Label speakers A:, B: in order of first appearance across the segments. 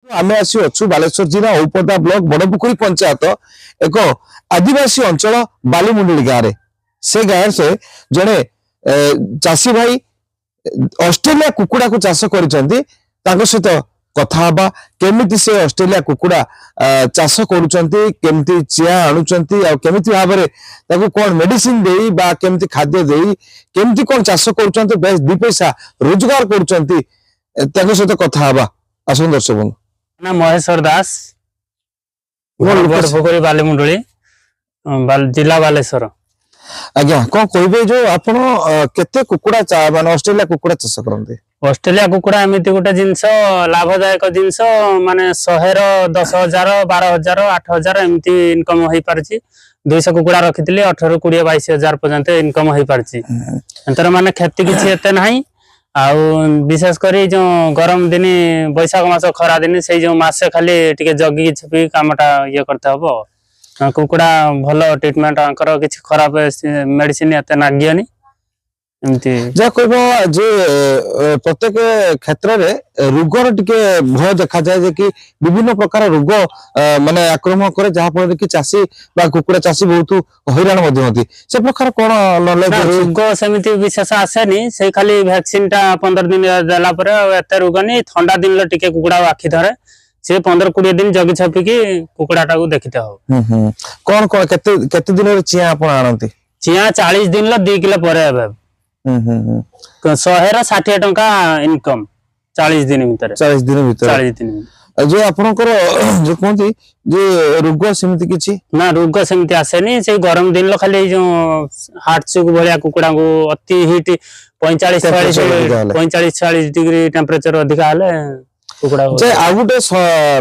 A: आम आसु बालेश्वर जिला औपदा ब्लॉक बड़पुखुरी पंचायत एक आदिवासी अंचल बालीमुंडली गाँव में से गाँव से जड़े चाषी भाई ऑस्ट्रेलिया कुकुड़ा को चाष कर सहित कथा हवा केमिति से ऑस्ट्रेलिया कुकुड़ा चाष करुँच चिया आणुंट केमी भाव में कौन मेडिसिन दे केमती खाद्य दे केमती कौन चाष कर दी पैसा रोजगार कर सहित कथा हवा आसन दर्शक बंधु
B: ना महेश्वर दास पोखरी बालीमुंडली जिला बालेश्वर
A: आज्ञा कौन कहे जो आप केते कुकुड़ा माने ऑस्ट्रेलिया कुकुड़ा चाष करते
B: ऑस्ट्रेलिया कुकुड़ा एमती गोटे जिनस लाभदायक जिनस माने 100,000 12,000 8,000 एमती इनकम हो पारछि 200 कुकुड़ा रखी 18 20 22,000 पर्यंत इनकम हो पारछि अंतर माने खेती किछि एते नाही आउ विशेष करी जो गरम दिन बैशाख मास खरा दिन से जो मासे खाली टिके जगी छपी कामटा ये करते हबो कुकुड़ा भलो ट्रीटमेंट आंकर किछि खराब मेडिसिन एते नागियनी एमती
A: जा कहबो जे प्रत्येक क्षेत्र रे रोगर टिके भय देखा जाय जे कि विभिन्न प्रकार रोग माने आक्रमण करे जहा पर कि चासी बा कुकुड़ा चासी बहुत हैरान मध्ये होती से प्रकार कोन नॉलेज
B: रोग समिति विशेष आसेनी से खाली वैक्सीन टा 15 दिन देला पर एते रोग नहीं ठंडा दिन ल टिके कुकुड़ा आखि धरे से 15-20 दिन जगी छपी की कुकुड़ा को देखते हो
A: कौन कौन केते दिन रे चिया आपण आनंती
B: चिया 40 दिन ल 2 किलो परे एबे 160 टंका इनकम 40 दिन भीतर
A: 40 दिन जो आपनकर जो कोंती जे रोग समिति किछि
B: ना रोग समिति आसेनी से गरम दिन ल खाली जो हार्ट चुक भलिया कुकुड़ा को अति हीट 45-46 डिग्री टेंपरेचर अधिक हाले जे
A: आ गुटे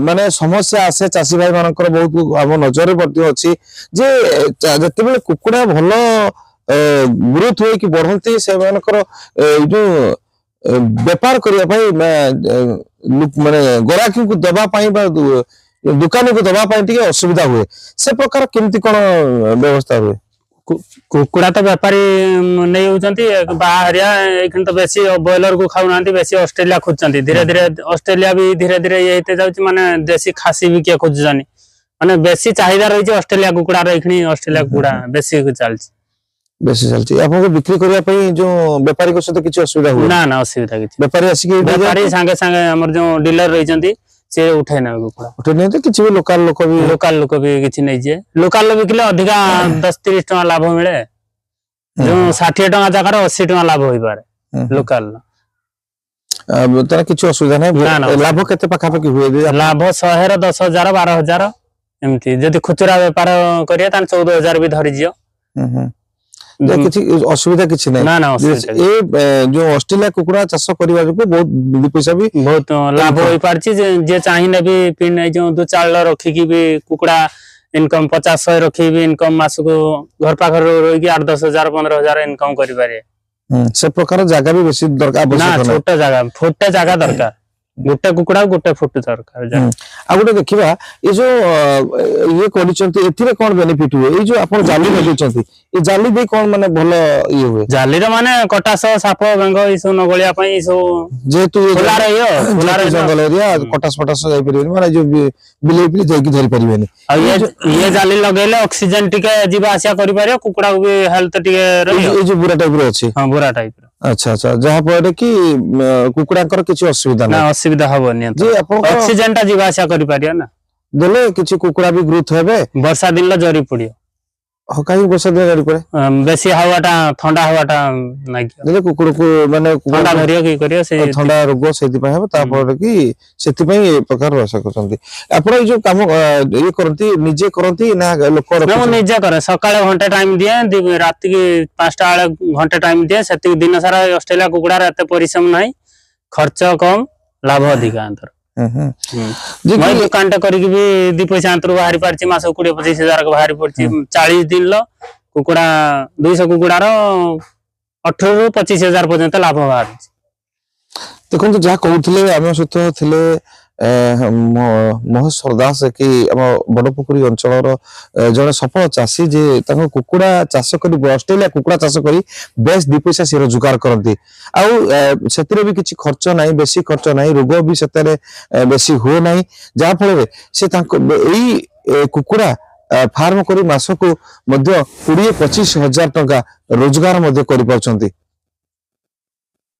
A: माने समस्या आसे चासी भाई मानकर बहुत हम नजर पड़ती अछि जे जते बेले कुकुड़ा भलो ग्रोथ होय कि बढ़ंती से मानकर जो व्यापार करिया भाई माने गराकी को दबा पाई बा दुकान को दबा पाई टिके असुविधा हुए से प्रकार केमती कोन व्यवस्था हुए
B: कुकुड़ा तो व्यापारी नहीं होचंती बाहरिया एखन तो बेसी बॉयलर को खाउनांती बेसी ऑस्ट्रेलिया खोजचंती धीरे धीरे ऑस्ट्रेलिया भी धीरे धीरे ये हेते जाउची माने देसी खासी भी के खोजजानी माने बेसी चाहिदा रही छै ऑस्ट्रेलिया कुकुड़ा रे एखनी ऑस्ट्रेलिया कुकुड़ा बेसी चलची
A: आपन को बिक्री करिया पई जो व्यापारी को सते किछ असुविधा हुए
B: ना ना असुविधा किछ
A: व्यापारी आसी के
B: व्यापारी संगे संगे हमर जो डीलर रही चंती से उठे ना कुकुड़ा
A: उठे नहीं तो किछ भी लोकल
B: लोक भी किछ नहीं जे लोकल बिकले अधिका 10-30 टका लाभ मिले जो 60 टका जकार 80 टका लाभ होई पारे लोकल
A: अब तरा किछ असुविधा नहीं लाभ केते पाखा पाखी हुए
B: लाभ 100 10,000 12,000 एमती जदी खुचरा व्यापार करिया तान 14,000 भी धरि जियो
A: किछि असुविधा किछि नहीं
B: ना ना
A: ए जो ऑस्ट्रेलिया कुकुड़ा चाष करबा को बहुत पैसा भी
B: बहुत लाभ होई पारछि जे चाहिने भी पिन जो दो चाल रखी की भी कुकुड़ा इनकम 50-100 रखी भी इनकम मास को घर पाखर रही की 8-10,000 15,000 इनकम करि पारे
A: से प्रकार जगह भी बेसी दरकार
B: ना छोटा जगह दरकार गोटे कुकुड़ा गोटे फुट दरकार
A: आ गोटे देखिबा ये जो ये करिसंती एथिरे कोन बेनिफिट हुए ए जो आपण जाली लगैचंती ए जाली दे कोन माने भलो ये हुए
B: जाली रे माने कटास साप बेंग ई सो नगलिया पई ई सो
A: जेतु
B: खुला रहियो
A: जंगल एरिया कटास पटास जाई परिबेनी माने जो बिलेई जाई धरि परिबेनी
B: आ ये जाली लगेले ऑक्सीजन टिके जीवा आशा करि पारियो कुकुड़ा को भी हेल्थ टिके रहियो
A: ए जो बुरा टाइप रो अछि
B: हां बुरा टाइप
A: अच्छा जहाँ पर कि कुकुड़ा किसी असुविधा
B: ना असुविधा हबनी
A: जी आपण
B: ऑक्सीजन टा जीवा आशा करि पारियो ना
A: देले किछि कुकुड़ा भी ग्रोथ हेबे
B: वर्षा दिन ल जरी पड़ियो
A: हो काई वर्षा दिन जरी पड़े
B: बेसी हवाटा ठंडा हवाटा नागियो
A: देले कुकुड़ को माने
B: ठंडा धरियो की करियो से
A: ठंडा रोग सेति पय हेबे ता पर कि सेति पय ए प्रकार रसा करछंती आपण जो काम ये करंती निजे करंती ना लोक
B: ना निजे करे सकाळे घंटे टाइम दिए रात की 5टा वाले घंटे टाइम दिए सेति दिन सारा ऑस्ट्रेलिया कुकुड़ा रे एते परिश्रम नाही खर्च कम लाभ अधिक अंतर जी दुकान टा करी भी 2 पैसा अंतर बाहरी पारछि मास 20-25,000 के बाहरी पड़छि 40 दिन ल कुकुड़ा 200 कुकुड़ा रो 18-25,000 पर्यंत लाभ बाहर
A: देखो तो जहाँ कहते आम सहित थे ମହେଶ୍ୱର ଦାସ କି ଆମ ବଡପୋଖରୀ ଅଞ୍ଚଳର ଜଣେ ସଫଳ ଚାଷୀ ଯେ ତାଙ୍କ କୁକୁଡ଼ା ଚାଷ କରି ଅଷ୍ଟ୍ରେଲିଆ କୁକୁଡ଼ା ଚାଷ କରି ବେଶ ଦି ପଇସା ସେ ରୋଜଗାର କରନ୍ତି ଆଉ ସେଥିରେ ବି କିଛି ଖର୍ଚ୍ଚ ନାହିଁ ବେଶୀ ଖର୍ଚ୍ଚ ନାହିଁ ରୋଗ ବି ସେଥିରେ ବେଶୀ ହୁଏ ନାହିଁ ଯାହା ଫଳରେ ସେ ତାଙ୍କ ଏଇ କୁକୁଡ଼ା ଫାର୍ମ କରି ମାସକୁ ମଧ୍ୟ 20-25 ହଜାର ଟଙ୍କା ରୋଜଗାର ମଧ୍ୟ କରିପାରୁଛନ୍ତି।